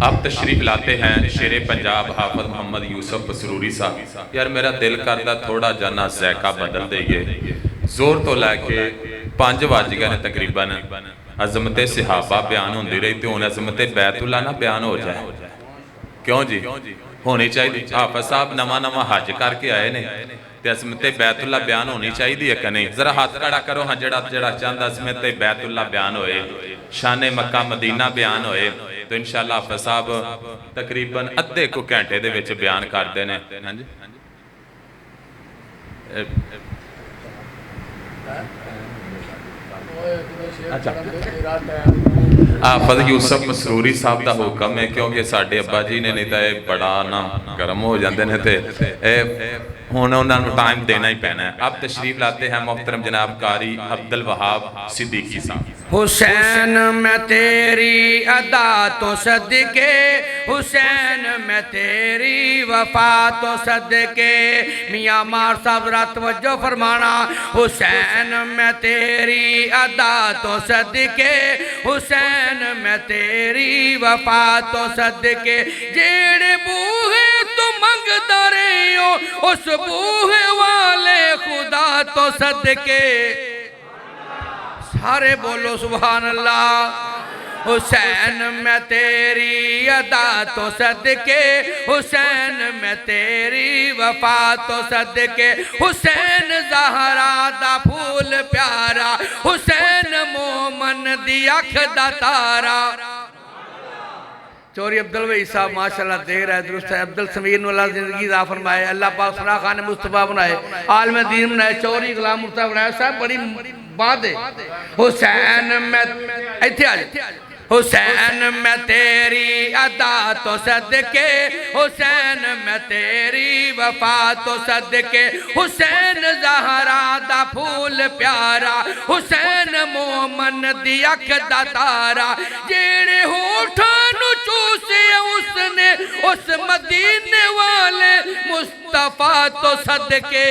आप तशरीफ लाते हैं शेरे पंजाब हाफिज मोहम्मद यूसुफ बसरूरी साहब। यार मेरा दिल करदा थोड़ा जाना जैका बदल दईए। जोर तो लैके 5 वज गए ने तकरीबन, अजमत सहाबा बयान होंदी रही तो हुण अजमत बैतुल्ला ना बयान हो जाए, क्यों जी? होनी चाहिए। हाफिज साहब नवा नवा हज करके आए ने ते अजमत बैतुल्ला बयान होनी चाहिए है कि नहीं? जरा हाथ खड़ा करो हाँ जड़ा जड़ा चाहता अजमत बैतुल्ला बयान होए, शाने मक्का मदीना बयान होए तो इंशाअल्लाह हाफिज साहब तकरीबन अद्धे को घंटे दे विच बयान करते हैं। हाँ जी अच्छा हाफिज यूसुफ मसरूरी साहब का हुक्म है, क्योंकि साडे अब्बा जी ने नहीं तो बड़ा ना गर्म हो जाते हैं तो हुण उन्होंने टाइम देना ही पैना है। अब तशरीफ लाते हैं मोहतरम जनाब कारी अब्दुल वहाब सिद्दीकी साहब। हुसैन मैं तेरी अदा तो सदके, हुसैन मैं तेरी वफा तो सदके। मियाँ मार साहब रात वजो फरमाना। हुसैन मैं तेरी अदा तो सदके, हुसैन मैं तेरी वफा तो सदके। जेड़े बूहे तो मंगदा रहे हो उस बूहे वाले खुदा तो सदके। सारे बोलो सुभान अल्लाह। हुसैन मैं तेरी अदा तो सदके, हुसैन मैं तेरी वफा तो सदके। हुसैन ज़हरा दा फूल प्यारा, हुसैन मोमन दी अख दा तारा। चौरी अब्दुल वही साहब माशाल्लाह देख रहा है, दुरुस्त है। अब्दुल समीर वाला जिंदगी दा फरमाए, अल्लाह पाक सना खान मुस्तफा बनाए, आलम दीन बनाए, चौरी गुलाम मुर्तज़ा बनाया। साहब बड़ी बात है। हुसैन मैं इत्थे आ जा। हुसैन मैं तेरी अदा तो सदके, हुसैन मैं तेरी वफा तो सदके। हुसैन ज़हरा दा फूल प्यारा, हुसैन मोमन दी अख दा तारा। जेड़े होठां नू चूसे उसने उस मदीने वाले मुस्तफा तो सदके।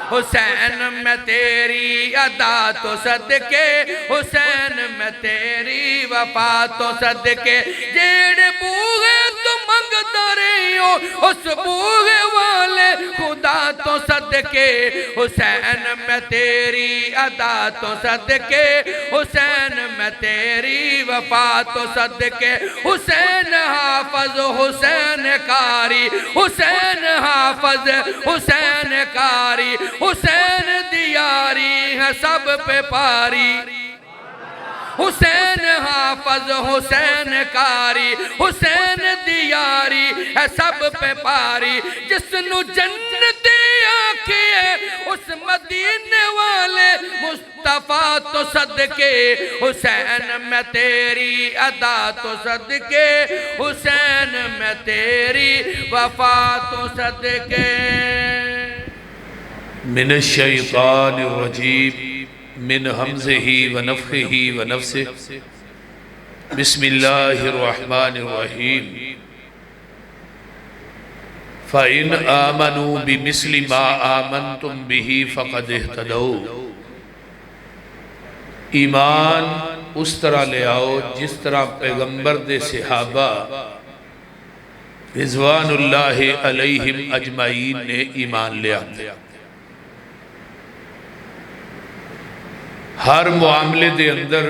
हुसैन मैं तेरी अदा तो सदके, हुसैन मैं तेरी वफा तो सदके। जेड़े बूहे तो मंगदा रहे हो उस बूहे वाले खुदा तो सदके। हुसैन मैं तेरी अदा तो सदके, हुसैन मैं तेरी वफा तो सदके। हुसैन हाफिज हुसैन कारी, हुसैन हाफिज हुसैन कारी। हुसैन दियारी है सब पे पारी। हुसैन हाफिज हुसैन कारी, हुसैन दियारी है सब पे पारी। जिसनु जन्नत आखिए उस मदीने वाले मुस्तफा तो सदके। हुसैन मैं तेरी अदा तो सदके, हुसैन मैं तेरी वफा तो सदके। मिनश शैतानिर रजीम मिन हमज़िही व नफ़्ख़िही व नफ़्सिही। बिस्मिल्लाहिर रहमानिर रहीम। फ़इन आमनू बिमिस्लि मा आमनतुम बिही फ़क़द इह्तदौ। ईमान उस तरह ले आओ जिस तरह पैगंबर दे सहाबा रिज़वानुल्लाहि अलैहिम अजमाइन ने ईमान लिया। हर मुआमले दे अंदर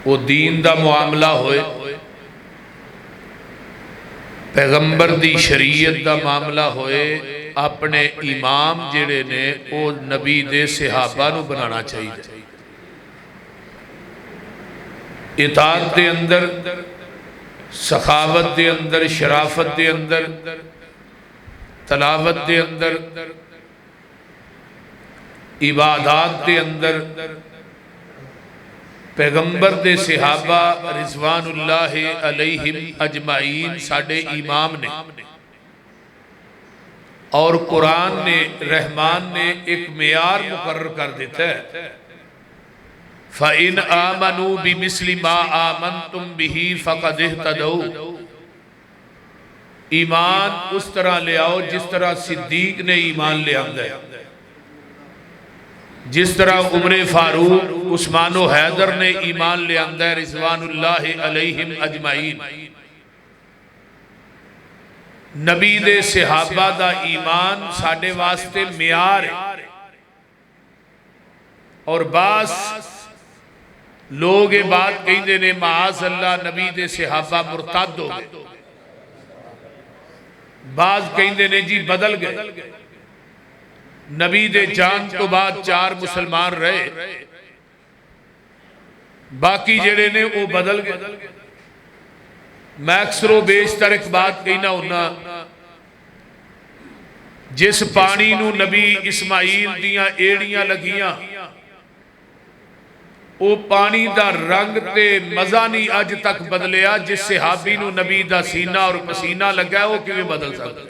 वो दीन दा मुआमला होए, पैगंबर दी शरीयत दा मामला होए, अपने इमाम जेड़े ने वो नबी दे सहाबा नू बनाना चाहिए। इताअत दे अंदर, सखावत दे अंदर, शराफत दे अंदर, तलावत दे अंदर, इबादात के अंदर पैगंबर दे सहाबा रिज़वानुल्लाहि अलैहिम अजमाइन साडे इमाम ने और कुरान ने रहमान ने एक मेयार मुकर्रर कर देता है। फ़इन आमनू बिमिस्लि मा आमनतुम बिही फ़क़द इह्तदौ। ईमान उस तरह ले आओ जिस तरह सिद्दीक ने ईमान ले आंदा है। जिस तरह उमरे फारूक उस्मानो हैदर ने ईमान ले आंदा रिजवानुल्लाह अलैहिम अजमाइन। नबी दे सहाबा दा ईमान साडे वास्ते मियार है। और बास लोग ये बात कहते ने माज अल्लाह नबी दे सहाबा मुरतद हो गए, बाज कहते ने जी बदल गए। नबी दे जान तो बाद 4 मुसलमान रहे, बाकी जेड़े ने वो बदल गए। मैं अक्सरों बेशतर एक बात कहना होना, जिस पानी नू नबी इस्माइल दियां एड़ियां लगियां वो पानी दा रंग ते मजा नहीं अज तक बदलिया। जिस सहाबी नू नबी दा सीना और पसीना लगा वो किवें बदल सकता?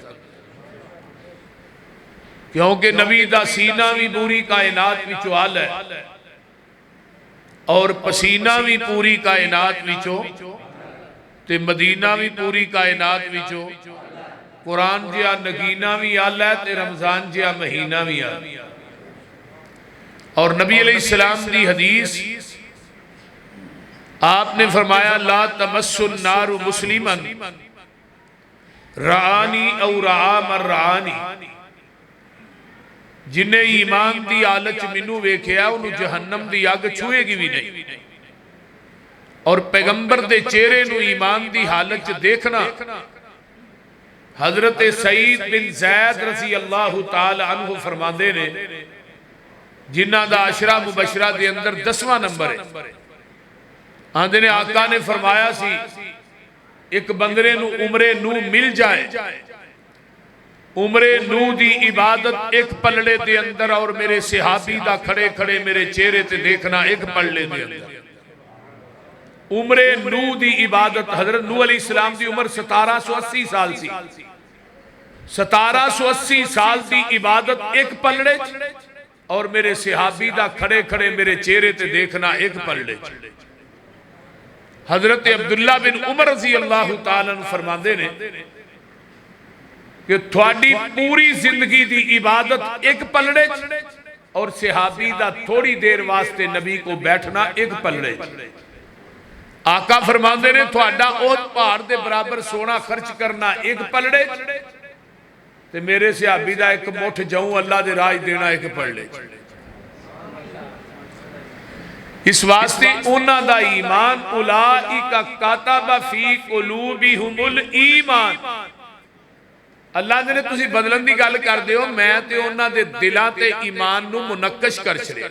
क्योंकि नबी दा सीना भी पूरी कायनात विचों आल है और पसीना भी पूरी कायनात विचों ते मदीना भी पूरी कायनात विचों। कुरान जिहा नगीना भी आल है ते रमजान जिहा महीना भी आल। और नबी अलैहिस्सलाम दी हदीस आपने फरमाया ला तमस्सुन नारु मुस्लिमन रानी औ रा मर रानी। जिन्हें ईमान दी हालत मैनू वेख्या उन्होंने जहन्नम दी अग छुएगी भी नहीं। और पैगंबर दे चेहरे नू ईमान दी हालत देखना, हजरत सईद बिन जैद रजी अल्लाह तआला अन्हु फरमाते ने, जिन्हां दा अशरा मुबशरा दे अंदर 10वां नंबर है। आंदे ने आका ने फरमाया सी एक बंदरे नू उमरे नू मिल जाए, उमरे नू दी इबादत एक पलड़े दे अंदर और मेरे सहाबी दा खड़े खड़े मेरे चेहरे ते देखना एक पलड़े दे अंदर। उमरे नू दी इबादत, हजरत नूह अलैहिस्सलाम दी उम्र 1780 साल सी। 1780 साल दी इबादत एक पलड़े और मेरे सहाबी दा खड़े खड़े मेरे चेहरे ते देखना एक पलड़े। हजरत अब्दुल्ला बिन उमर रजी अल्लाह तआला अन्हु फरमाते ने कि थोड़ी पूरी जिंदगी दी इबादत एक पलड़े और सहाबी दा थोड़ी देर वास्ते नबी को बैठना एक पलड़े। आका फरमाते ने थोड़ा ओद पहाड़ दे बराबर सोना खर्च करना एक पलड़े ते मेरे सहाबी दा एक मुठ जाऊं अल्लाह दे राज देना एक पलड़े। इस वास्ते उन्हां दा ईमान उलाइका कातबा फी कुलूबिहुमुल ईमान। अल्लाह ने तुसी बदलन दी गल करदे हो, मैं ते उन्हां दे दिलां ते ईमान नू मुनक्कश कर छड़िया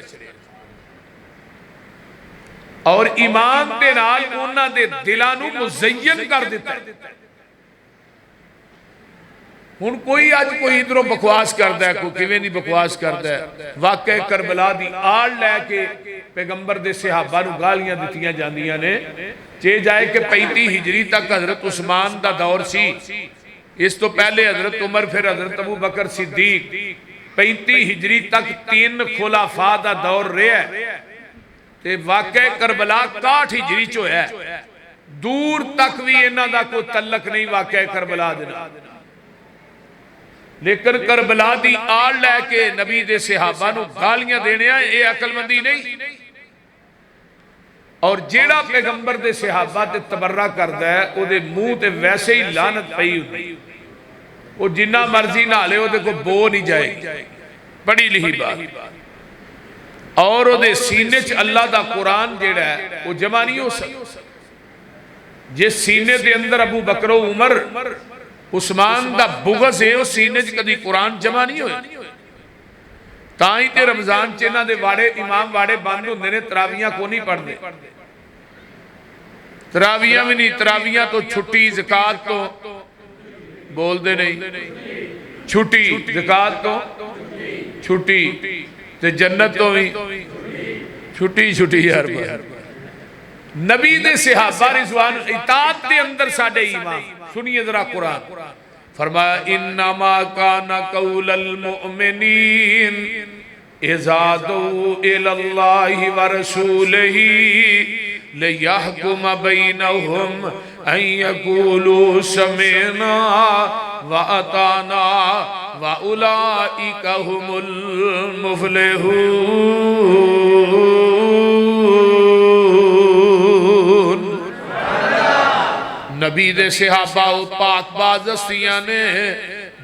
और ईमान दे नाल उन्हां दे दिलां नू मुज़य्यन कर दिता। हुण कोई अज कोई इधरों बकवास करता है, कोई किवें दी बकवास करता है। वाकई करबला दी आड़ लैके पैगंबर दे सहाबा नू गालियां दित्तियां जांदियां ने। जे जाए कि 35 हिजरी तक हजरत उस्मान दा दौर सी, इस तो पहले हजरत उमर, फिर हजरत अबू बकर सिद्दीक। 35 हिजरी तक 3 खुलाफा दा दौर रहा ते वाकई करबला 61 हिजरी च होया। दूर तक भी इन्हां दा कोई तल्लक नहीं वाकई करबला दे नाल। लेकिन करबला दी आड़ लैके नबी दे सहाबा नू गालियां देनिया ये अकलमंदी नहीं। और जेड़ा पैगंबर दे सहाबा ते तबर्रा करदा है ओदे मुंह ते वैसे ही लानत पई हुंदी। वो जिन्ना मर्जी नाले ओदे को बो नहीं जाएगी, बड़ी लिही बात। और ओदे सीने च अल्लाह दा कुरान जेड़ा है वो जमा नहीं हो सकता। जिस सीने दे अंदर अबू बकर उमर उस्मान दा बुग़ज़ है उस सीने च कदी कुरान जमा नहीं होया। ताई ते रमजान च इन्हां दे वाड़े इमाम वाड़े बंद होंदे ने, तरावियां को नहीं पढ़ते। तरावियां भी नहीं, तरावियां तो छुट्टी, ज़कात तो बोलते नहीं, छुट्टी ज़कात तो छुट्टी ते जन्नत तो भी छुट्टी छुट्टी यार। नबी दे सहाबा रिज़वान इताअत दे अंदर साडे ईमान। सुनिए जरा कुरान फरमाया इन्नमा काना कौलल मुमिनीन इज़ा दुऊ इलल्लाहि व रसूलिही लियहकुम बैनहुम अन यकूलू समीअना व अताना व उलाइका हुमुल मुफलिहून। नबी दे सहाबा पाकबाज हस्तियां ने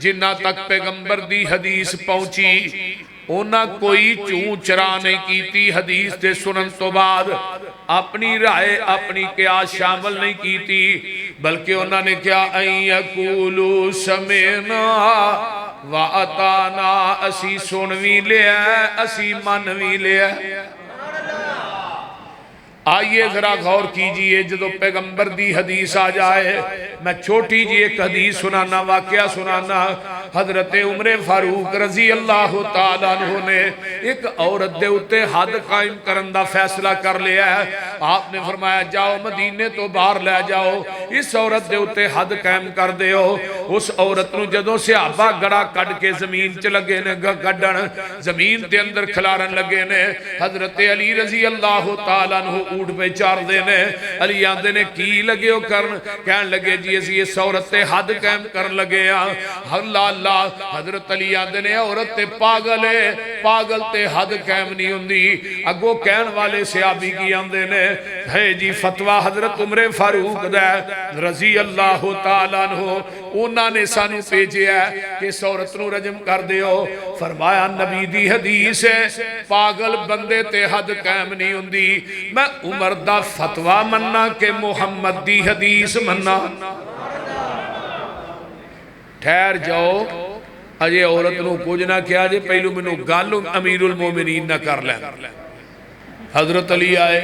जिन्ना तक पैगंबर दी हदीस पहुंची उन्हें कोई चूं चरा नहीं की। हदीस के सुनन तो बाद अपनी राय अपनी क्यास शामिल नहीं की, बल्कि उन्होंने क्या यकूलू समेना व अताना, असी सुन भी लिया असी मन भी लिया। आइए जरा गौर कीजिए, जो पैगंबर दी हदीस आ जाए, मैं छोटी जी एक हदीस सुनाना, वाकया सुनाना। हजरत उमरे फारूक रजी अल्लाह तआला अन्हु ने एक औरत दे उत्ते हद कायम करन दा फैसला कर लिया है। आपने फरमाया जाओ मदीने तो बाहर ले जाओ, इस औरत दे उत्ते हद कायम कर दियो। उस औरत नूं जदों सहाबा गड़ा कट के जमीन च लगे ने कड्डण, जमीन के अंदर खिलारन लगे ने, हजरत अली रजी अल्लाह तआला अन्हु ऊट पे चारदे ने। अली आंदे ने की लगे हो करन, कहन लगे जी असी इस औरत ते हद कायम करन लगे आ। अल्लाह अल्लाह। हजरत अली आंदे ने औरत ते पागल है, पागल ते हद कायम नहीं हुंदी। अगो कहन वाले सहाबी की आंदे ने है जी फतवा हजरत उमरे फारूक दा रजी अल्लाह तआला अन्हु, उन्होंने सानू भेजिया कि इस औरत नूं रजम कर दिओ। फरमाया नबी दी हदीस है, पागल बंदे ते हद कायम नहीं हुंदी। मैं उमर दा फतवा मन्ना के मुहम्मद दी हदीस मन्ना। ठहर जाओ, अजे औरत नूं कुछ ना किया जे, पहलू मैनू गल अमीरुल मोमिनीन ना कर लै। हजरत अली आए,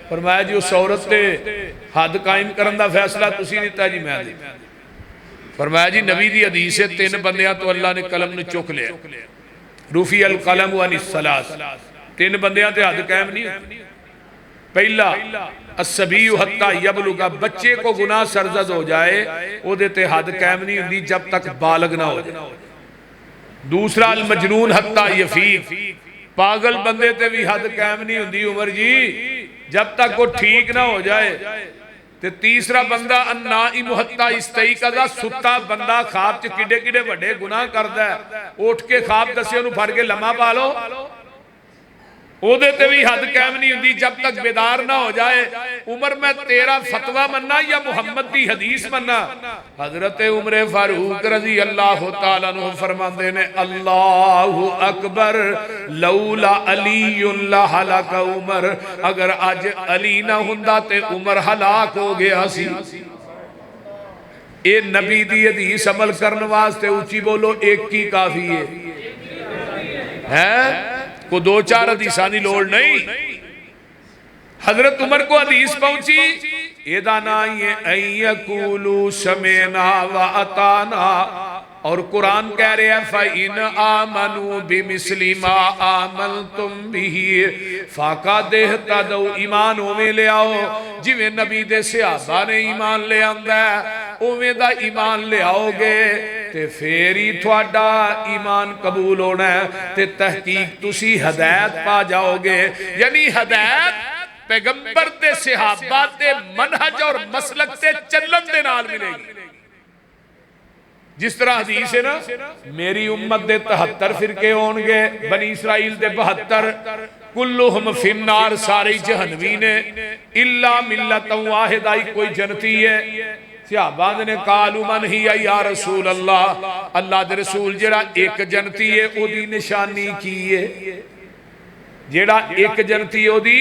फरमाया जी उस औरत ते हद कायम करन दा फैसला तुसीं दिता जी, मैं दिता। फरमाया जी नबी दी हदीस है, 3 बंदियां तो अल्लाह ने कलम नूं चुक लिया। रूफी अल कलम अनिस सलास, 3 बंदियां ते हद कायम नहीं होती। पहला अस्सबीयु हत्ता यबलुगा, बच्चे को गुनाह सरजद हो जाए ओदे ते हद कायम नहीं हुंदी जब तक बालग ना हो जाए। दूसरा अल मजनून हत्ता यफीक, पागल बंदे ते भी हद कायम नहीं हुंदी उमर जी जब तक वो ठीक ना हो जाए। ते तीसरा बंदा अन्नाइम हत्ता इस्तईक़ज़ा, सुत्ता बंदा ख्वाब च किडे किडे वड्डे गुनाह करदा है, उठ के ख्वाब दसे उन्हें फड़ के लम्मा पा लो, ओदे ते भी हद कायम नहीं हुंदी जब तक बेदार ना हो जाए। उमर मैं तेरा फतवा मन्ना या मुहम्मद दी हदीस मन्ना? हजरत उमरे फारूक रजी अल्लाह तआला अन्हु फरमांदे ने अल्लाहु अकबर लौला अलीयुन लहलक उमर, अगर अज अली ना हुंदा ते उमर हलाक हो गया सी। ए नबी दी हदीस अमल करने वास्ते ऊंची बोलो एक ही काफी है को 2-4 हदीसां दी लोड़ नहीं। हजरत उमर को हदीस पहुंची, एदा ना ये अयकूलू समेना व अताना, और कुरान कह रहे हैं फ़इन आमनू बिमिस्ली मा आमनतुम बिही फ़क़द इहतदौ, ईमान उवें ले आओ जिवें नबी दे सहाबा ने ईमान ले आंदा, उवें दा ईमान ले आओगे ते फिर ही तुहाडा ईमान कबूल होना है ते तहकीक तुसी हदायत पा जाओगे। यानी हदायत पैगंबर ते सहाबा ते मनहज और मसलक ते चलन दे नाल मिलेगी। जिस तरह हदीस है ना, मेरी उम्मत दे 73 फिरके होंगे, बनी इसराइल दे 72, कुल्लुहुम फिन्नार, सारे जहन्नवी ने, इल्ला मिल्लतन वाहिदा, कोई जन्नती है। सहाबा ने कालू मन ही या रसूल अल्लाह, अल्लाह दे रसूल जेड़ा एक जन्नती है ओदी निशानी की है? जेड़ा एक जन्नती है ओदी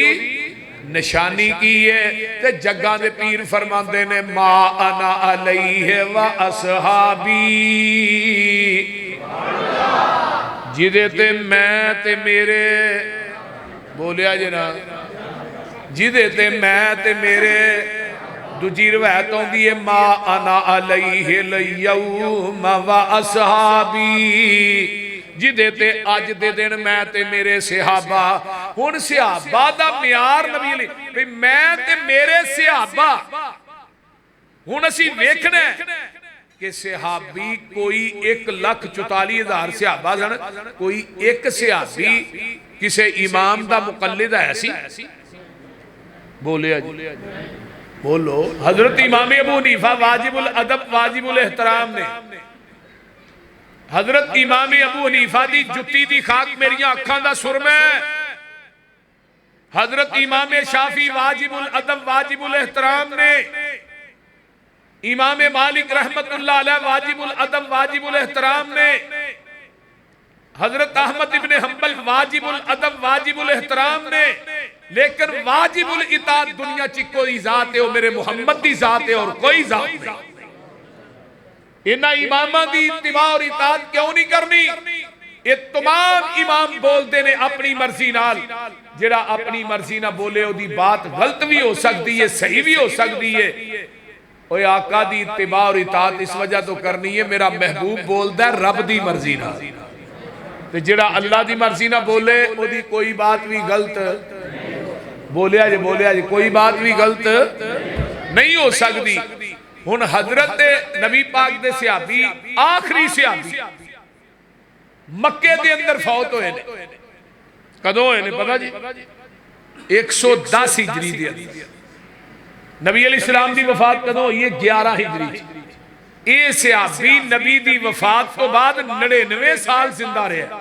निशानी की है? ते जग्गा दे पीर फरमांदे ने मा अना अलैहि व असहाबी, जिदे ते मैं ते मेरे, बोलिया जे ना, जिदे ते मैं ते मेरे। दूजी रवायत आउंदी है मा अना अलैहि लयौम व असहाबी, जिदे ते अज दे दिन मैं ते मेरे सहाबा। हुण सहाबा दा म्यार नबी ने भी मैं ते मेरे सहाबा। हुण असीं वेखना कि सहाबी कोई 1,44,000 सहाबा सन, कोई एक सहाबी किसी इमाम दा मुकल्लिद है सी? बोलिया जी, बोलो। हजरत इमाम अबू हनीफा वाजिबुल अदब वाजिबुल एहतराम ने, हजरत इमाम अबू हनीफा दी जुत्ती दी खाक मेरियां अखां दा सुरमा है। हजरत इमाम शाफी वाजिबुल अदब वाजिबुल एहतराम ने, इमाम मालिक रहमतुल्लाह अलैह वाजिबुल अदब वाजिबुल एहतराम ने, हजरत अहमद इब्ने हंबल वाजिबुल अदब वाजिबुल एहतराम ने, लेकिन वाजिबुल इताअत दुनिया च कोई जात है, वो मेरे मुहम्मद दी जात है और कोई जात नहीं। इन्हां इमामां दी इत्तिबा और इताअत क्यों नहीं करनी? ये तमाम इमाम बोलते ने अपनी मर्जी नाल, जेड़ा अपनी मर्जी ना बोले ओदी बात गलत भी हो सकती है, सही भी हो सकती है। ओए आका दी इत्तिबा और इताअत इस वजह तो करनी है, मेरा महबूब बोलदा है रब दी मर्जी नाल, ते जेड़ा अल्लाह दी मर्जी ना बोले ओदी कोई बात भी गलत बोलिया जी, कोई बात भी गलत नहीं हो सकती। हुण हजरत नबी पाक दे सहाबी आखिरी सहाबी मक्के दे अंदर फौत होए ने, कदों होए ने पता जी? 110 हिजरी दे अंदर। नबी अलैहिस्सलाम दी वफात कदों हुई है? 11 हिजरी। ये सहाबी नबी दी वफात तो बाद 99 साल जिंदा रहा।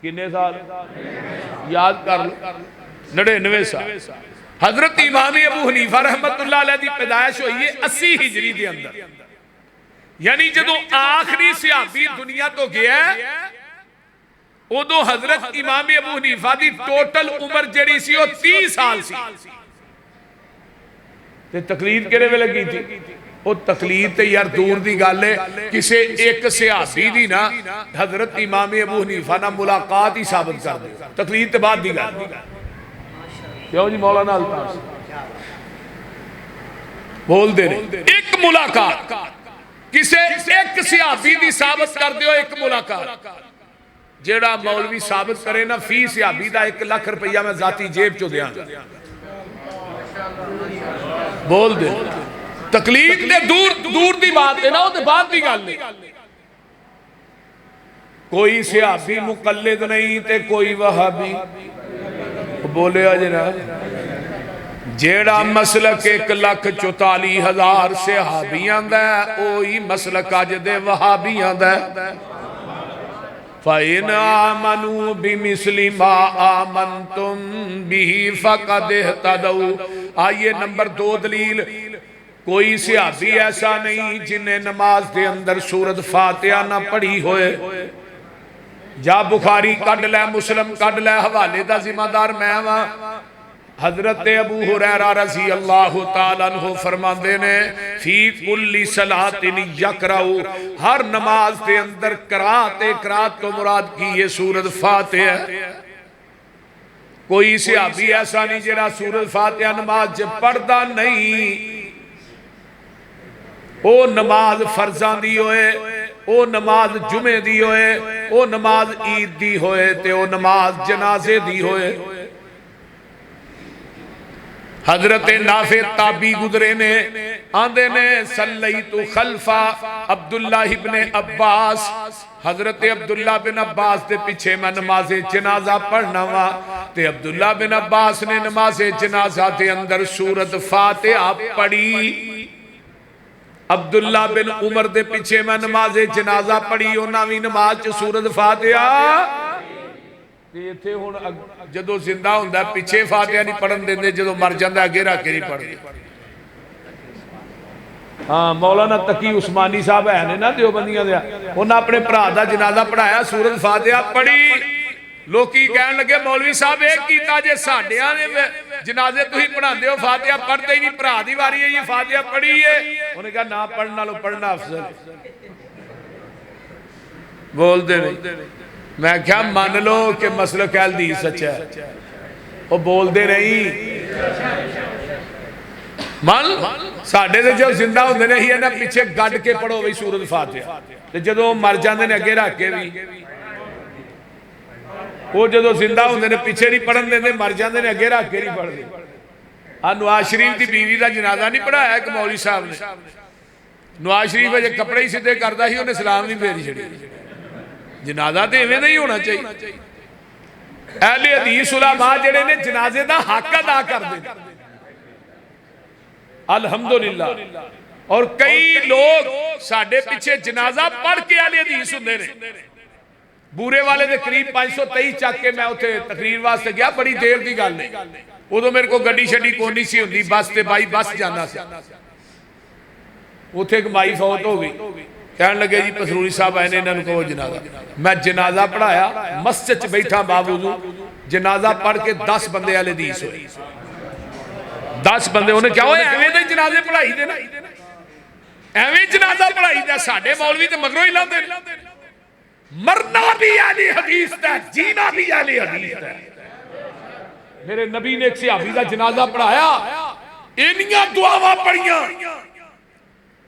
कितने साल याद कर लो? 99 साल। हजरत इमाम अबू हनीफा रहमतुल्लाह अलैह दी पैदाइश हुई है 80 हिजरी दे अंदर, यानी जदों आखिरी सहाबी दुनिया तो गया उदों हजरत इमाम अबू हनीफा दी टोटल उम्र जड़ी सी 30 साल सी। ते तकलीद किहड़े वेले की थी? वो तकलीद ते यार दूर दी गल है, किसी एक सहाबी दी ना हजरत इमाम अबू हनीफा ना मुलाकात ही साबित कर दे। तकलीद ते बाद दी गल क्यों जी? मौलाना अल्ताफ बोल दे एक मुलाकात किसी एक सहाबी दी साबित कर दियो, एक मुलाकात। जेड़ा मौलवी साबित करे ना फी सहाबी दा 1 लाख रुपया मैं जाती जेब चो दिया। बोल दे तकलीफ ने दूर दूर दी बात है ना, वो बात दी गल नहीं। कोई सहाबी मुकल्लिद नहीं ते कोई वहाबी। बोले जना जेड़ा मसलक 1,44,000 सहाबियां दा ओही मसलक अज दे वहाबियां दा। फ़इन आमनू बिमिस्लि मा आमनतुम बिही फ़क़द इह्तदऊ। आइए नंबर 2 दलील, कोई सहाबी ऐसा नहीं जिन्हें नमाज के अंदर सूरत फातिहा ना पढ़ी होए। जा बुखारी कढ़ लै, मुस्लिम कढ़ लै, हवाले का जिम्मेदार मैं वां। हजरत अबू हुरैरा रज़ी अल्लाह तआला अन्हु फरमाते ने फी कुल्ली सलातिन यकराउ, हर नमाज के अंदर करात तो मुराद की ये सूरत फातिहा। कोई सहाबी ऐसा नहीं जिहड़ा सूरत फातिहा नमाज च पढ़दा नहीं। ओ नमाज फर्जां दी होए, ओ नमाज जुमे दी होए, ओ नमाज ईद दी होए, ते ओ नमाज जनाजे दी होए। हजरत नाफे ताबी गुजरे ने, आंदे ने सल्लैतु खल्फा अब्दुल्लाह इब्ने अब्बास, हजरत अब्दुल्ला बिन अब्बास के पीछे मैं नमाजे जनाजा पढ़ना वा। ते अब्दुल्ला बिन अब्बास ने नमाजे जनाजा के अंदर सूरत फातिहा पढ़ी। अब्दुल्ला बिन उमर के पीछे मैं नमाजे जनाजा पढ़ी, उन्हां भी नमाज च सूरत फातिहा। इत्थे हुण जदों जिंदा हुंदा पिछे फातिहा नहीं पढ़न देंदे, जदों मर जांदा अगे रख के नहीं पढ़दे। हाँ मौलाना तकी उस्मानी साहब है ने ना देवबंदियां दे, उन्हें अपने भरा का जनाजा पढ़ाया, सूरत फातिहा पढ़ी। लोकी कहन लगे मौलवी साहब एक कीता जे साडियां ने जनाजे तुसीं पढ़ांदे हो फातिहा पढ़दे ही नहीं, भरा दी वारी है ये फातिहा पढ़ी है। उन्हें कहा ना पढ़न नालों पढ़ना अफजल। बोलते नहीं, मैं क्या मान लो कि मसलक हदीस सच्चा है, वो बोलते नहीं मन साडे ते जो जिंदा होंदे ने ही ना पीछे गड्ड के पढ़ो बई सूरत फातिहा, ते जदों मर जांदे ने अगे रख के भी वो जदों जिंदा होंदे ने पीछे नहीं पढ़न देंदे, मर जांदे ने अगे रख के नहीं पढ़दे। आ नवाज शरीफ की बीवी का जनाजा नहीं पढ़ाया एक मौलवी साहब ने। नवाज शरीफ अजे कपड़े ही सीधे करता ही, उन्हें सलाम नहीं फेरी छड़ी। जनाजा तो इवें ही होना चाहिए। अहले हदीस उलमा जिहड़े ने जनाजे दा हक अदा करदे ने अल्हम्दुलिल्लाह। और कई लोग साडे पिछे जनाजा पढ़ के अहले हदीस हुंदे ने। बूरे वाले के करीब 523 चक के मैं उत्थे तकरीर वास्ते गया, बड़ी देर की गल नहीं, उदों मेरे को गड्डी शड्डी कोई नहीं सी हुंदी, बस ते बाई बस जाना सी। उत्थे एक माई फौत हो गई, कहन लगे जी पसरूरी साहब आए ने, इन्होंने कहो जनाजा। मैं जनाजा पढ़ाया, मस्जिद च बैठा बावजूद जनाजा पढ़ के 10 बंदे वाले हदीस होए। 10 बंदे उन्हें क्या होया, एवें दे जनाजे पढ़ाई दे ना, एवें जनाजा पढ़ाई दे। साडे मौलवी ते मगरों ही लांदे ने। मरना भी अहले हदीस दा, जीना भी अहले हदीस दा। मेरे नबी ने एक सहाबी का जनाजा पढ़ाया, इन्नियां दुआवां पढ़ियां।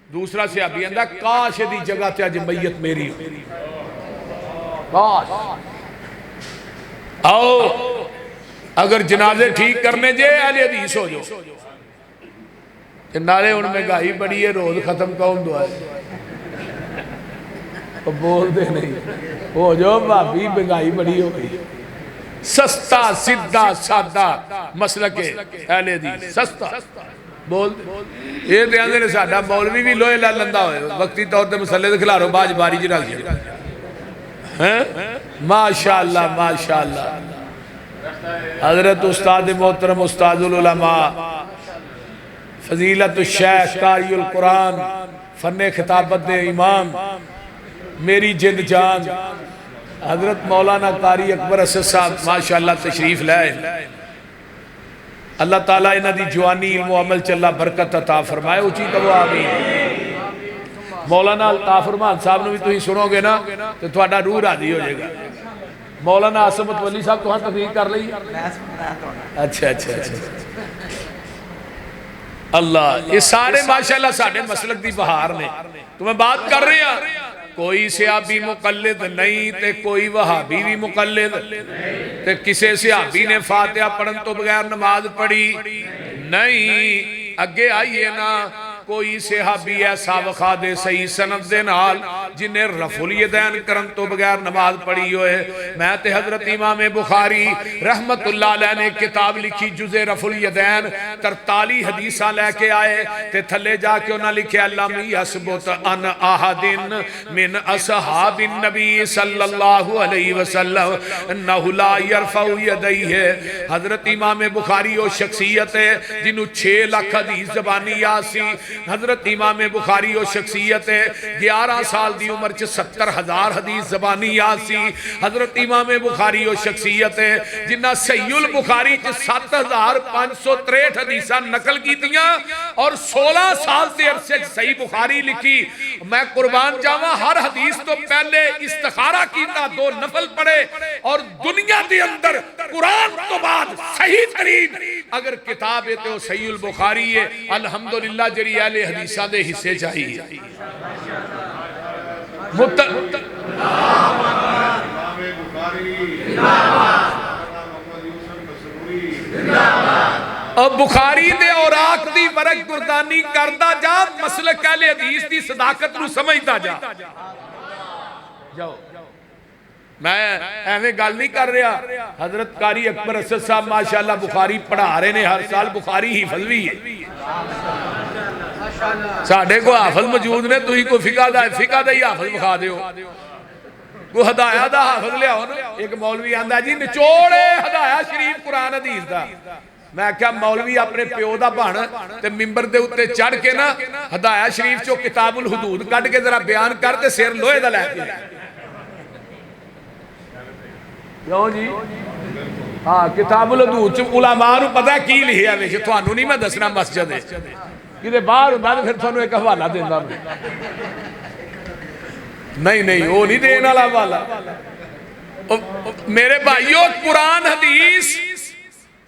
दूसरा सहाबी आंदा काश दी जगह ते अज मैयत मेरी हो, काश। आओ अगर जनाजे ठीक करने जे अहले हदीस हो जाओ। नाले हुण महंगाई बड़ी है, रोज खत्म कौन दुआए, बोलते नहीं, हो जाओ भाभी महंगाई बड़ी हो गई। सस्ता सीधा सादा मसलक अहले हदीस, सस्ता बोल। ये तो आंदे ने साडा मौलवी भी लोहे ला लंदा होए, वक्ती तौर ते मसले दे खिलारो बाज बारी च रख दिया हैं। माशाअल्लाह माशाअल्लाह। हजरत उस्ताद मोहतरम उस्तादुल उलमा फजीलत शेख कारियुल कुरान फन्ने खिताबत दे इमाम मेरी जिंद जान हजरत मौलाना कारी अकबर असद साहब माशाअल्लाह तशरीफ लाए। अल्लाह ताला इन्हां दी जवानी इल्म अमल चला बरकत अता फरमाए, उची कहो आमीन। मौलाना अल्ताफ रहमान साहब ने भी तुम सुनोगे ना तो थोड़ा रूह राजी हो जाएगा। मौलाना असमत वली साहब तुहां तकरीर कर ली? अच्छा अच्छा अच्छा अल्लाह, ये सारे माशाअल्लाह साडे मसलक दी बहार ने। तो मैं बात कर रही हां, कोई सियाबी मुकल्लिद नहीं ते कोई वहाबी भी मुकल्लिद ते किसी सियाबी ने फातिहा पढ़न तो बगैर नमाज पढ़ी नहीं। अगे आइए ना, कोई सहाबी ऐसा वखा दे सही सनद दे नाल जिन्हें रफुल यदैन करन तो बगैर नमाज पढ़ी होए। मैं ते हजरत इमाम बुखारी रहमतुल्लाह अलैह ने किताब लिखी जुज़े रफुल यदैन, 43 हदीसां लेके आए ते थले जाके उन्हें लिखा लम यसबुत अन अहदिन मिन असहाबिन नबी सल्लल्लाहु अलैहि वसल्लम अन्नहु ला यरफउ यदैहि। हजरत इमाम बुखारी वो शख्सियत है जिन्हों 6 लाख हदीस ज़बानी याद सी। हजरत इमाम बुखारी वो शख्सियत है 11 साल की उम्र च 70,000 हदीस ज़बानी याद सी। हजरत इमाम बुखारी वो शख्सियत है जिन्ना सहीहुल बुखारी च 7,563 हदीसा नकल कीतियां और 16 साल के अरसे सही बुखारी लिखी। मैं कुर्बान जावा, हर हदीस तो पहले इस्तिखारा कीता, 2 नफल पढ़े और दुनिया के अंदर कुरान तो बाद सही तरीन अगर किताब है तो सहीहुल बुखारी है। अल्हम्दुलिल्लाह जरी अहले हदीसा दे हिस्से चाहिए। अब बुखारी दे औराक दी वरक गुरदानी करदा जा, मसलक अहले हदीस दी सदाकत नू समझदा जा। जाओ मैं एवें गल नहीं कर रहा। हजरत कारी अकबर असद साहब माशाअल्लाह बुखारी पढ़ा रहे ने, हर साल बुखारी हिफज भी है। साढ़े को हाफज मौजूद ने, तुम कोई फिका दा ही हाफज विखा दो, कोई हदाया दा हाफज लियाओ ना। एक मौलवी आंदा जी निचोड़े हदाया शरीफ कुरान हदीस दा। मैं क्या मौलवी अपने प्यो दा बन ते मिंबर दे उत्ते चढ़ के ना हदाया शरीफ चो किताबुल हुदूद कढ़ के जरा बयान कर ते सिर लोहे दा लैके। क्यों जी? हाँ, किताबुल हुदूद च उलमा नूं पता की लिखिया वे, तुहानूं नहीं मैं दसना मस्जिद कि बाहर होंदा ते फिर तुहानूं एक हवाला देंदा। नहीं नहीं वो नहीं देने वाला हवाला। मेरे भाइयों, कुरान हदीस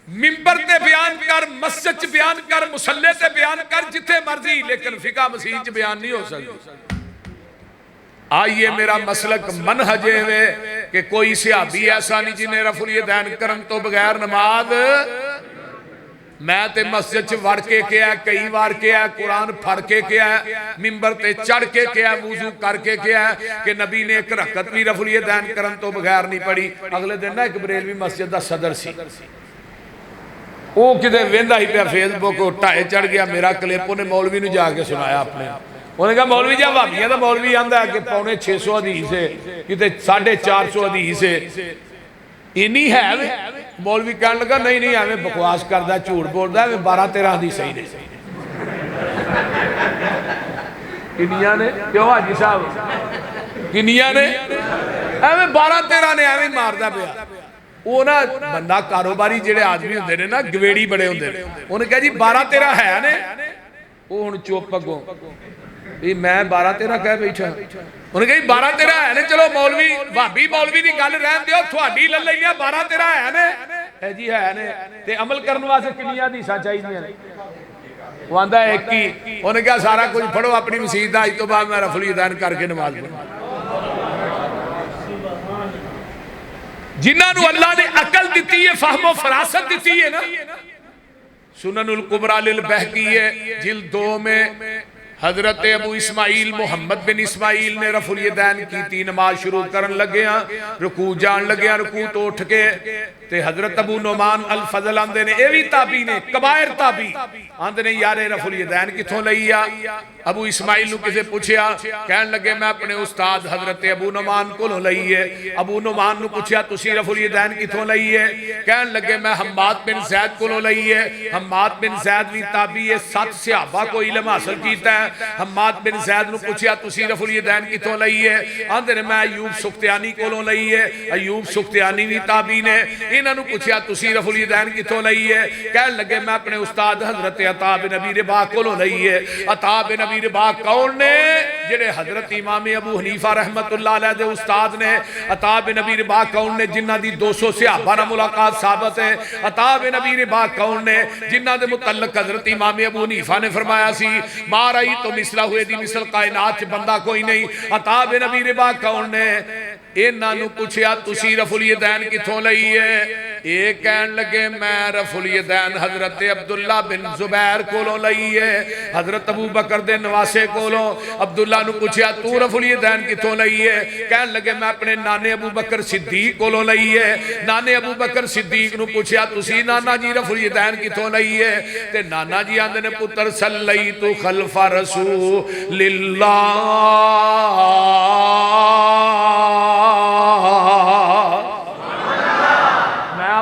मिंबर ते बयान कर, मस्जिद च बयान कर, मुसल्ले ते बयान कर, जिथे मर्जी, लेकिन फिका मसीह च बयान नहीं हो सकती। आइए मेरा मसलक मनहज वे कि कोई सहाबी ऐसा नहीं जिन्हें रफुल यदैन करन तो बगैर नमाज मैं ते मस्जिद च वड़ के किया, कई बार किया, कुरान फड़ के किया, मिंबर ते चढ़ के किया, वुजू करके किया कि नबी ने एक रकत भी रफुल यदैन करन तो बगैर नहीं पढ़ी। अगले दिन ना एक बरेलवी मस्जिद का सदर सी, वो किते वेंदा ही पिया फेसबुक ढाए चढ़ गया मेरा क्लिप, उन्हें मौलवी ने जाके सुनाया अपने। उन्हें कहा मौलवी जी भाबियां का मौलवी आंदा है कि पौने 600 हदीस है, किते 450 हदीस है, इन्नी है। मौलवी कहने लगा नहीं नहीं एवं बकवास करता, झूठ बोलता, 12-13 हदीस सही ने। किनिया ने क्यों हाजी साहब, किनिया ने एवं 12-13 ने एवं मारता पिया। वो ना बंदा कारोबारी जेडे आदमी होंगे ने ना गवेड़ी बड़े होंगे ने, उन्हें कहा जी 12-13 है ने, वो हुण चुप अगों भी मैं 12-13 कह बैठा। उन्हें कहा 12-13 है ने, चलो मौलवी भाभी मौलवी की गल रहन दिओ, थोड़ी ले लैने 12-13 है ने, है जी है ने, ते अमल करने वास्ते कितनियां हदीसां चाहिदियां ने? वो आंदा एक ही। उन्हें कहा सारा कुछ फड़ो अपनी मसीत दा, अज तो बाद मैं रफुल यदैन करके नमाज पढ़ूं। जिन्होंने अल्लाह ने अकल दी है, फहमो फरासत दी है ना। सुननुल कुबरा लिल बहकी है जिल्द 2 में हजरत अबू इस्माइल मोहम्मद बिन इस्माइल ने रफुल यदैन की, नमाज शुरू करन लगे, रुकू जान लगे, रुकू तो उठ के ते हजरत अबू नुमान अल फजल आंदे ने, ये भी ताबी ने, कबायर ताबी आंदे ने यार रफुल यदैन किथों लई आ। अबू इस्माइल नु किसे पूछया, कहन लगे मैं अपने उस्ताद हजरत अबू नुमान कोलों लई है। अबू नुमान नु पूछया तुसी रफुल यदैन किथों लई है? कहन लगे मैं हम्माद बिन ज़ैद कोलों लई है। हम्माद बिन ज़ैद भी ताबी है, 7 सहाबा को इल्म हासिल कीता है। हम्माद बिन ज़ैद नु पूछया तुसी रफुल यदैन किथों लई है? आंदे ने मैं अयूब सुख्तियानी कोलों लई है। अयूब सुख्तियानी भी ताबी ने। इन्हां नु पूछया तुसी रफुल यदैन किथों लई है? कहन लगे मैं अपने उस्ताद हजरत अता बिन अबी रबाह कोलों लई है। अता बिन अबी रबाह कौन ने? जेड़े हजरत इमाम अबू हनीफा रहमतुल्लाह अलैह दे उस्ताद ने। अता बिन अबी रबाह कौन ने? जिन्हां दी 200 सहाबा नाल मुलाकात साबित है। अता बिन अबी रबाह कौन ने? जिन्हां दे मुतल्लक हजरत इमाम अबू हनीफा ने फरमाया सी माराई तो मिसला हुए दी मिसल कायनात च बंदा कोई नहीं। अता बिन अबी रबाह कौन ने? इन्हां नू पूछया तुसी रफुल यदैन किथों लई है? ये कहन लगे मैं रफुल यदैन हजरत अब्दुल्ला बिन जुबैर कोलों लई है, हजरत अबू बकर दे नवासे कोलों। अब्दुल्ला नू पूछया तू रफुल यदैन किथों लई है? कहन लगे मैं अपने नाने अबू बकर सिद्दीक कोलों लई है। नाने अबू बकर सिद्दीक नू पूछया तुसी नाना जी रफुल यदैन किथों लई है? ते नाना जी आंदे ने पुत्र सल्लई तू खलफा रसूलिल्लाह,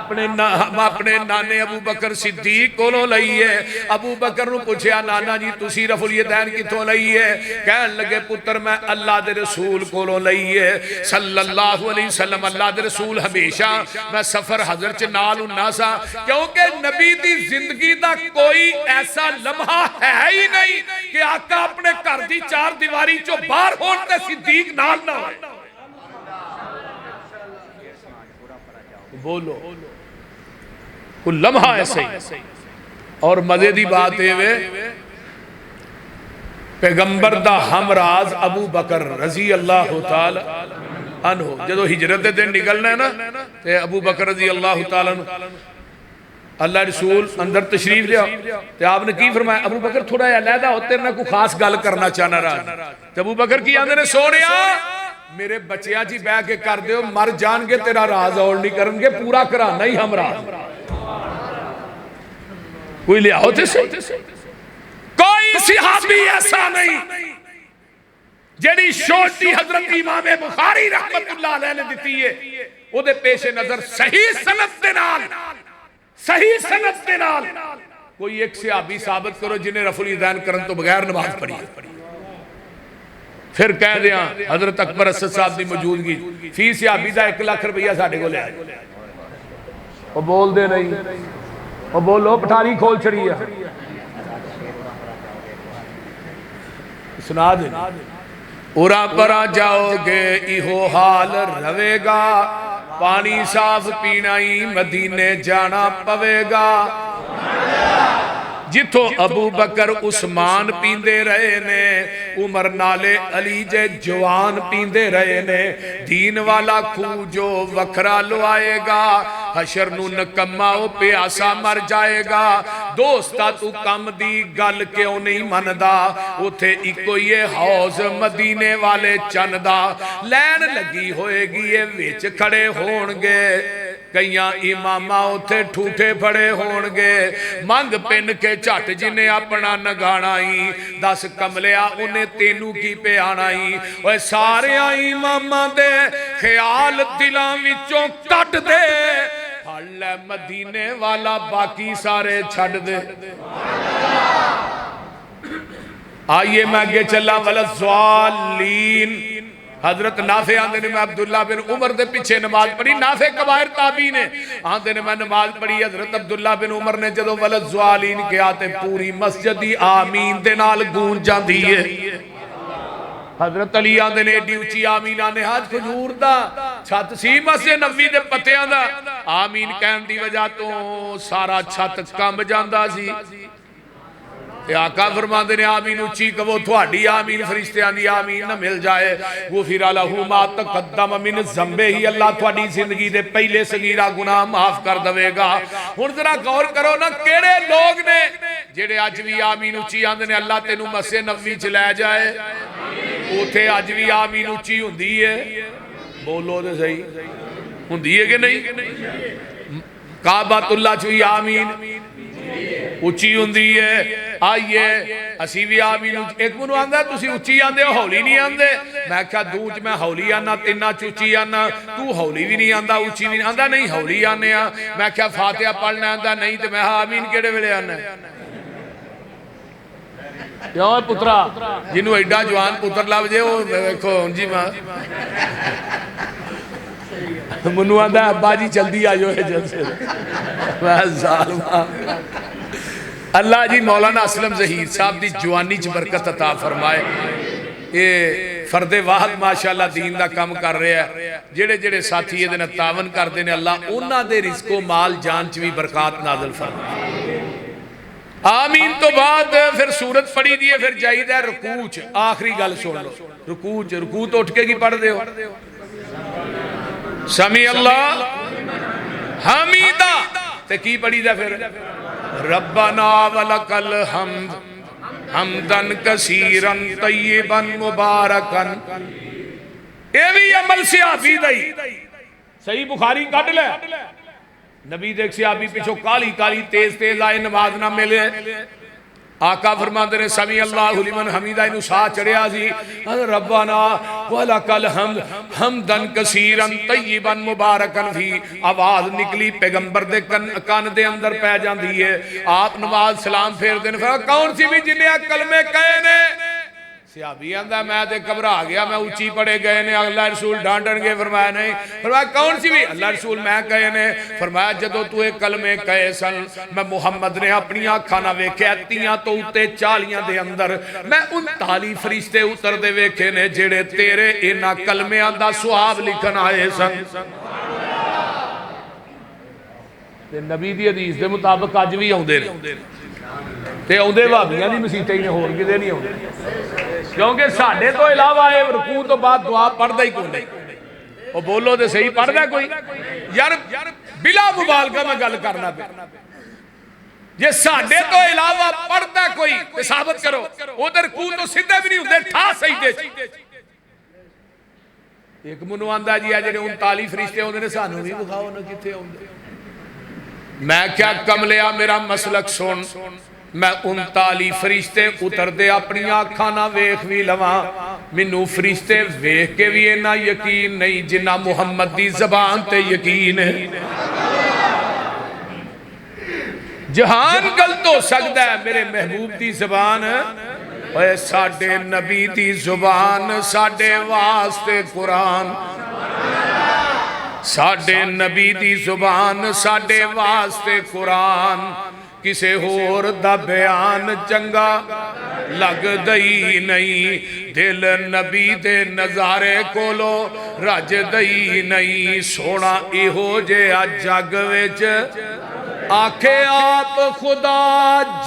अपने नाने अबू बकर सिद्दीक कोलों लई है। अबू बकर नू पूछया नाना जी तुसी रफुल यदैन किथों लई है? कहन लगे पुत्र मैं अल्लाह दे रसूल कोलों लई है सल्लल्लाहु अलैहि वसल्लम। अल्लाह दे रसूल हमेशा मैं सफर हजर च नाल हुन्ना सा, क्योंकि नबी दी जिंदगी दा कोई ऐसा लम्हा है ही नहीं कि आका अपने घर दी 4 दीवारी चों बाहर होण ते सिद्दीक नाल ना होए। बोलो कोई लम्हा ऐसे ही। और मजे की बात है पैगंबर दा हमराज अबू बकर रजी अल्लाह तआला अन्हु जदों हिजरत दे दिन निकलना है ना, ते अबू बकर रजी अल्लाह तआला अल्लाह रसूल अंदर तशरीफ लिया, ते आपने की फरमाया अबू बकर थोड़ा अलहदा हो, तेरे नाल कोई खास गल करना चाहना रहा। ते अबू बकर की आंदे ने सोनिया मेरे बच्चिया जी बह के कर दियो, मर जाएंगे तेरा राज और नहीं करेंगे, पूरा कराना ही हम राज। कोई लियाओ कोई सहाबी ऐसा नहीं जेडी छोटी हजरत इमाम बुखारी रहमतुल्लाह अलैह ने दी है, ओदे पेश नजर सही सनद दे नाल कोई एक सहाबी साबित करो जिन्हें रफुल यदैन करन तो बगैर नमाज पढ़ी। फिर कह दिया हजरत अकबर असद साहब की मौजूदगी फी सहाबी का 1 लाख रुपया साढ़े को लिया। वो बोलते नहीं, वो बोलो पठारी खोल छड़ी है सुना दे। उरा परा जाओगे इहो हाल रवेगा, पानी साफ पीना ही मदीने जाना पवेगा। जिथों अबू बकर उस्मान पींदे रहे ने, उमर नाले अली जे जवान पींदे रहे ने। दीन वाला खूह जो वखरा लुआएगा, हशर नू नकम्मा ओ प्यासा मर जाएगा। दोस्ता तू कम दी गल क्यों नहीं मनदा, उथे इको ही हौज मदीने वाले चन दा। लैन लगी होएगी ये विच खड़े होणगे, कईयां इमामा उथे ठूठे फड़े होणगे। मंग पिन के झट जिन्हें अपना नगाना ही, दस कमलिया उन्हें तेनू की पियाना ही। ओए सारे इमामा दे ख्याल दिलां विचों कट दे, फड़ लै मदीने वाला बाकी सारे छड़ दे। आइए मैं अगे चला। वलज़्ज़ालीन, हजरत नाफे आंदे ने मैं अब्दुल्ला बिन उमर दे पीछे नमाज पढ़ी। नाफे कबायर ताबी ने आंदे ने मैं नमाज पढ़ी। हजरत अब्दुल्ला बिन उमर ने जदों वलज़्ज़ालीन किया ते पूरी मस्जिद ही आमीन दे नाल गूंज जांदी है। हजरत अली आंदे ने एडी उची आमीन आने हाज खजूर दा छत सी मस्जिद नबी दे पत्तियां दा, आमीन कहन दी वजह तो सारा छत कंब जांदा सी। आका फरमाते ने आमीन उच्ची कहो, थोड़ी आमीन फरिश्तियां दी आमीन न मिल जाए। वो फिर लहू मा तकद्दम मिन ज़ंबे ही, अल्लाह थोड़ी जिंदगी दे पहले सगीरा गुनाह माफ कर देगा। हुण जरा गौर करो ना, केड़े लोग ने जेड़े अज भी आमीन उच्ची आंदे ने अल्लाह तेनू मस्जिद नबवी च लै जाए। उथे अज भी आमीन उच्ची हुंदी है, बोलो ते सही, हुंदी है कि नहीं? काबातुल्लाह च भी आमीन उच्ची हुंदी है। आइए असी भी आमीन। एक मैनू आंदा तुसी उच्ची आंदे हो, हौली नहीं आंदे। मैं क्या दूज मैं हौली आना, तिना च उच्ची आना। तू हौली भी नहीं आंदा, उच्ची भी नहीं आंदा। नहीं हौली आने आ। मैं क्या फातिहा पढ़ना आंदा? नहीं। तो मैं आमीन केड़े वेले आना? क्यों पुत्रा, जिन्हों एडा जवान पुत्र लभ जे वो देखो जी मां मनु आंदा अब्बा जी जल्दी आ जाओ जलसे। अल्लाह जी मौलाना असलम ज़हीर साहब की जवानी च बरकत अता फरमाए। ये फरदे वाहद माशाअल्लाह दीन का काम कर रहा है। जेड़े जेड़े साथी ये तावन करते हैं, अल्लाह उन्हां दे रिज़्को माल जान च भी बरकत नाज़िल फरमाए। आमीन तो बाद फिर सूरत पढ़ी दी है, फिर जाइदा रुकू च। आखिरी गल सुन लो, रुकू च रुकू तो उठ के की पढ़दे हो? समी अल्लाह हमीदा। ते की पढ़ीदा फिर? रब्बना वलकल हम्द हम्दन कसीरन तय्यिबन मुबारकन। ये भी अमल सहाबी दा ही। सही बुखारी कट ले, नबी देख सहाबी पिछों काली काली तेज तेज आए, नमाज ना मिले। आका फरमाते ने समी अल्लाहु लिमन हमीदा, इनू साह चढ़िया सी। रब्बाना वलकल हम्द हम्दन कसीरन तय्यिबन मुबारकन फी। आवाज निकली पैगंबर दे कन दे अंदर पै जाती है। आप नमाज सलाम फेर देन, कौन सी भी जिन्हें कलमे कहे ने? सहाबी आंदा मैं ते घबरा गया, मैं उच्ची पड़े गए ने, अल्लाह रसूल डांटणगे। फरमाया नहीं। फरमाया कौन सी भी? अल्लाह रसूल मैं कहे ने। फरमाया जदों तू ये कलमे कहे सन, मैं मुहम्मद ने अपनी अखां नाल वेख्या, 30 तो उत्ते 40 दे अंदर मैं 39 फरिश्ते उतरदे वेखे ने, जेड़े तेरे इन्हां कलमियां दा सुहाब लिखण आए सन। ते नबी दी हदीस दे मुताबिक अज भी आउंदे ने, ते आउंदे भाबियां दी मसीतां ही ने, होर किते नहीं आउंदे। क्योंकि साडे तो इलावा रुकू तो बाद दुआ पढ़दा ही कोई नहीं। वो बोलो तो सही, पढ़दा कोई? यार बिला मुबालगा मैं गल करना पे, जे साडे तो इलावा पढ़दा कोई ते साबित करो। उधर रुकू तो सीधे भी नहीं हुंदे, ठा सजदे च। एक मैनू आंदा जी आ जेडे 39 फरिश्ते आउंदे ने, सानू भी विखाओ ना किथे आउंदे। मैं क्या कमलिया मेरा मसलक सुन, मैं 39 फरिश्ते उतरते अपन अखां ना वेख भी लवा, मैनू फरिश्ते वेख के भी इन्ना यकीन नहीं जिन्ना मुहम्मद दी ज़बान ते यकीन है। जहान गलत हो सकता है, मेरे महबूब दी ज़बान ओए साडे नबी दी ज़ुबान, साडे वास्ते कुरान। साडे नबी दी ज़ुबान, साडे वास्ते कुरान। किसे होर दा बयान चंगा लगदा ही नहीं, दिल नबी दे नज़ारे कोलो रजदा ही नहीं। सोना इहो जिहा जग विच आखे आप खुदा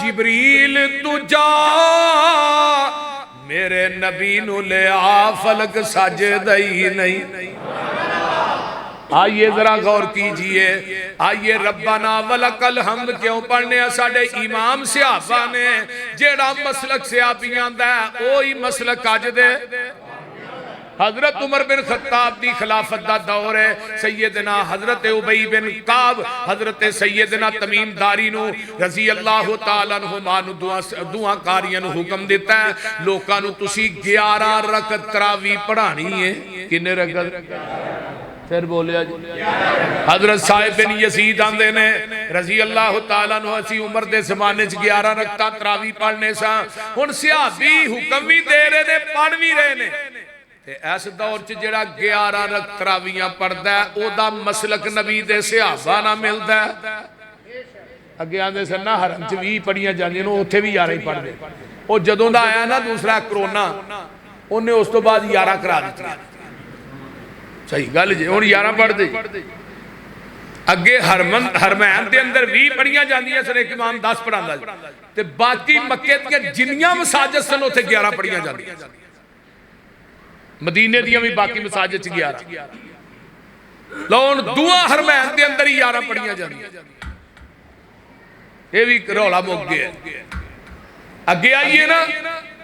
जिबरील तुझा मेरे नबी नु ले आ फलक सजदा ही नहीं। आइए जरा गौर कीजिए, आइए रब्बाना वलकल हम्द क्यों पढ़ने साडे इमाम सहाबा ने जेड़ा मसलक सहाबियां दा ओही मसलक अज दे हजरत उमर बिन खत्ताब दी खिलाफत दा दौर है। सैयदना हजरत उबई बिन काब हजरत सैयदना तमीम दारी नु रजी अल्लाह तआला अन्हुमा नु दुआ कारियां नु हुक्म दिता है लोकां नु तुसी 11 रकअत तरावी पढ़ानी है। किन्ने रकअत फिर बोलिया जी। हजरत साहिब बिन यजीद आंदे ने रजी अल्लाह तआला नु असी उमर दे जमाने च 11 रकअत तरावी पढ़ने सा। हुण सहाबी हुक्म भी दे रहे ने पढ़ भी रहे ने ते इस दौर च जेड़ा 11 रकअत तरावियां पढ़दा है ओदा मसलक नबी दे सहाबा ना मिलदा है। अगे आंदे सन ना हरम च 20 पढ़ियां जांदियां ने उत्थे भी 11 ही पढ़दे। ओ जदों दा आया ना दूसरा कोरोना ओने उस तो बाद 11 करा दित्तियां। सही गल जी। हुण 11 पढ़दे अगे हरमैन दे अंदर 20 पढ़ियां जांदियां सन एक इमाम 10 पढ़ांदा ते बाकी मक्के दे जिन्नियां मसाजिद सन उत्थे 11 पढ़ियां जांदियां। मदीने दियां भी बाकी मसाजिद च 11 लो हुण दुआ हरमैन दे अंदर ही 11 पढ़ियां जांदियां। ये भी रौला मुक गया। अगे आइए ना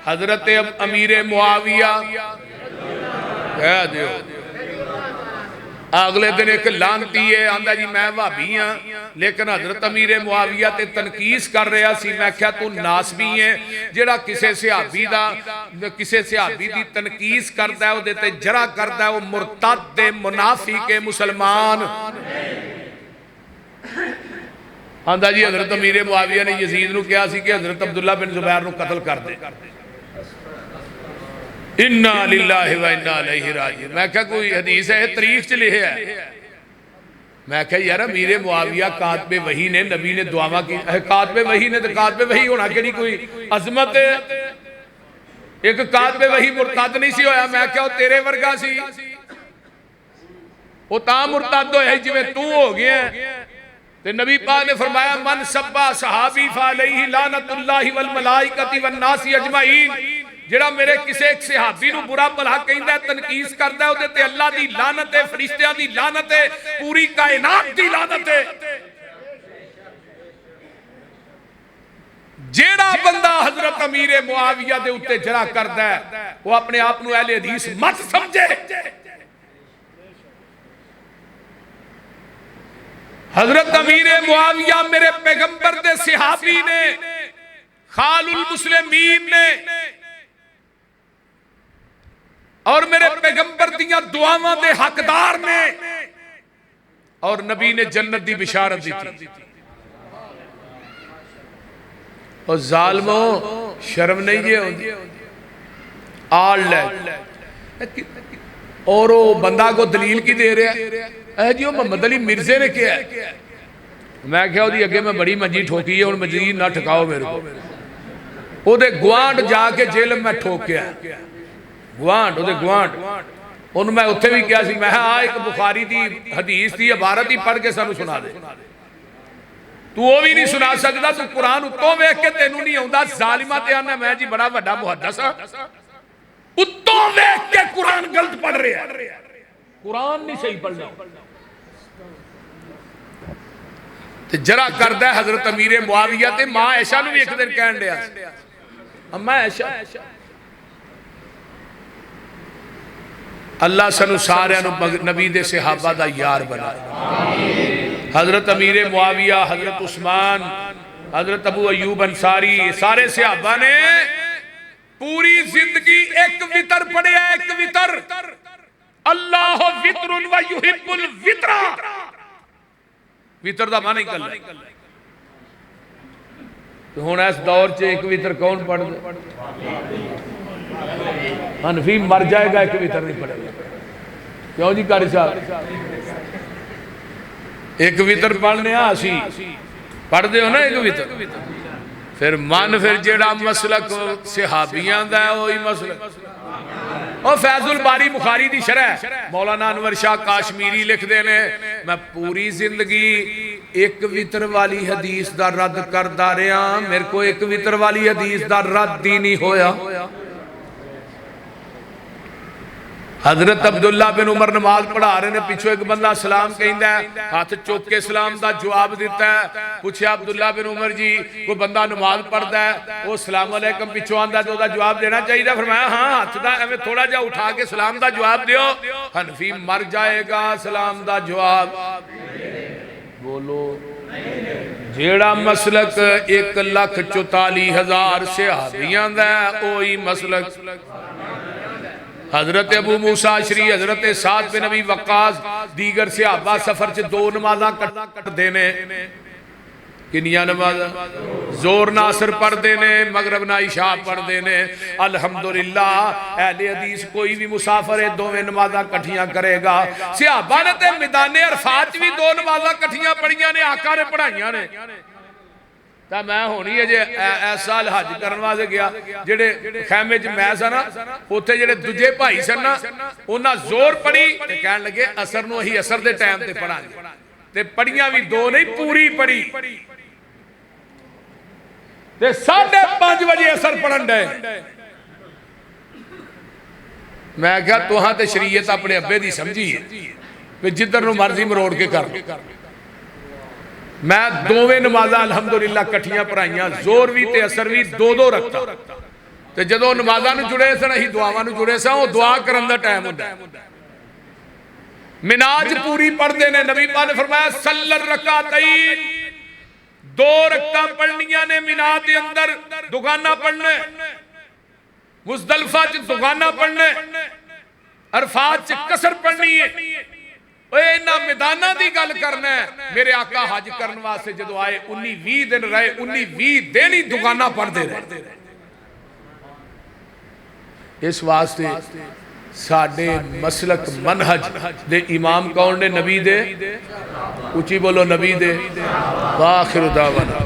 हजरत अमीर मुआविया कह दियो अगले दिन एक लानती है आंदा जी मैं भाभी हाँ लेकिन हजरत अमीर मुआविया ते तनकीस कर रहा सी। मैं क्या तू नासबी है जेड़ा किसी सहाबी दा किसी सहाबी दी तनकीस करदा है ओदे ते जरा करदा है वो मुरतद ते मुनाफिक है मुसलमान। आंदा जी हजरत अमीर मुआविया ने यजीद नूं कहा सी कि हजरत अब्दुल्ला बिन जुबैर नूं कतल कर दे। इन्ना लिल्लाहि व इन्ना इलैहि राजिऊन। मैं क्या कोई हदीस है तारीख च लिखा है। मैं क्या यार अमीर मुआविया कातबे वही ने नबी ने दुआवा की कातबे वही ने तो कातबे वही होना कि कोई अजमत एक कातबे वही मुरतद नहीं सी होया। मैं क्या तेरे वर्गा सी वो ता मुरतद होया जिवें तू हो गया। ते नबी पाक ने फरमाया मन सब्बा सहाबी फअलैहि लानतुल्लाहि वल मलाइकति वन नासी अजमाइन। जेड़ा मेरे किसी एक सहाबी नूं बुरा भला कहंदा तनकीस करदा है ओदे ते अल्लाह दी लानत है फरिश्तियां दी लानत है पूरी कायनात दी लानत है। जेड़ा बंदा हजरत अमीर मुआविया दे उत्ते जरा करदा है वो अपने आप नूं अहले हदीस मत समझे। हजरत अमीर मुआविया मेरे पैगंबर दे सहाबी ने खालुल मुस्लिमीन ने और मेरे पैगंबर दियां दुआवां दे हकदार ने और नबी ने जन्नत दी बिशारत दी थी। और जालमो शर्म नहीं जे होंदी आल ले और वो बंदा को दलील की दे रहा है जी मोहम्मद अली मिर्जे ने किया। मैं क्या ओदी अगे मैं बड़ी मंजी ठोकी है हुण मजीद ना ठकाओ मेरे को। ओदे गुआंढ जाके जेल में ठोकिया गुआंढ ओदे गुआंढ उन्होंने मैं उत्थे भी कहा मैं आ एक बुखारी दी हदीस दी इबारत ही पढ़ के सानू सुना दे। तू वो भी नहीं सुना सकता तू कुरान उत्तों वेख के तेनू नहीं आउंदा जालिमा ते आना मैं जी बड़ा वड्डा मुहद्दिस हां उत्तों वेख के कुरान गलत पढ़ रहा है। कुरान नहीं सही पढ़ना ते जरा करदा हजरत अमीर मुआविया ते मां ऐशा नू भी एक दिन कहन दिया अम्मा ऐशा अल्लाह सानू सारियां नू नबी दे सहाबा दा यार बनाए। हजरत अमीर मुआविया हजरत उस्मान हजरत अबू अयूब अंसारी सारे सहाबा ने पूरी जिंदगी एक वितर पढ़िया एक वितर अल्लाह वितरुन व युहिब्बुल वितरा। वितर दा माने कर तो हुण इस दौर च एक वितर कौन पढ़दा हनफी मर जाएगा एक वितर नहीं पढ़ेगा। क्यों जी कारी साहब एक वितर पढ़ने असी पढ़ते हो ना एक वितर फिर मन फिर जेड़ा मसलक सहाबियां दा है वही मसलक। और फैजुल बारी बुखारी दी शरह मौलाना अनवर शाह काश्मीरी लिखते ने मैं पूरी जिंदगी एक वितर वाली हदीस का रद्द करदा रहा, मेरे को एक वितर वाली हदीस का रद्द ही नहीं होया। हजरत अब्दुल्ला बिन उमर नमाज पढ़ा रहे ने, पिछों एक बंदा सलाम कहंदा है, हाथ चुक के सलाम का जवाब दिता है। पूछा अब्दुल्ला बिन उमर जी, कोई बंदा नमाज पढ़ता है, वो सलाम अलैकुम पिछों आंदा तो जवाब देना चाहिए? फरमाया हाँ, हाथ का एवं थोड़ा जा उठा के सलाम का जवाब दियो, हनफी मर जाएगा सलाम का जवाब। बोलो जेड़ा मसलक 1,44,000 सहाबियां दा ओही मसलक हजरत अबू मूसा श्री हजरत साद बिन नबी वक्कास दीगर सहाबा सफर च 2 नमाज़ां कटदे ने। किनिया नमाज़ां? जोर ना असर पढ़ते ने, मगरब ना इशा पढ़ते ने। अल्हम्दुलिल्लाह अहले हदीस कोई भी मुसाफिर दोवें नमाज़ां कट्ठियां करेगा। सहाबा ने ते मैदाने अरफात भी 2 नमाज़ां कट्ठियां पढ़ियां ने, आका ने पढ़ाइयां ने। तो मैं होनी अजे इस साल हज करने वास्ते गया, जेडे खैमे च मैं सा ना, उत्थे जेडे दूजे भाई सन ना, उन्हां जोर पढ़ी ते कहण लगे असर नूं असीं असर दे टाइम ते पढ़ांगे, ते पढ़ियां भी 2 नहीं पूरी पढ़ी ते 5:30 बजे असर पढ़न डे। मैं कहा तुहां ते शरीयत अपने अब्बे दी समझी है भी जिधर नूं मर्जी मरोड़ के कर। मैं दोवें नमाज़ां अल्हम्दुलिल्लाह कट्ठियां पढ़ाइयां, जोर भी ते असर भी 2-2 रखता। ते जदों नमाज़ां नूं जुड़े सन, असीं दुआवां नूं जुड़े सां, ओह दुआ करन दा टाइम हुंदा है। मिनाज पूरी पढ़ते ने। नबी पाक ने फरमाया सल्लर रकातैन, 2 रकातां पढ़नियां ने मिना दे अंदर, दुगाना पढ़ना, मुज़दलिफा च दुगाना पढ़ना, अरफात च कसर पढ़नी है। इन्हां मैदानां दी गल करना है। मेरे आका हज करने वास्ते जदों आए 19-20 दिन रहे, 19-20 दिन ही दुगाना पढ़ते रहे। इस वास्ते साडे मसलक मनहज दे इमाम कौन ने? नबी दे। उची बोलो नबी दे। वाखिर दावाना।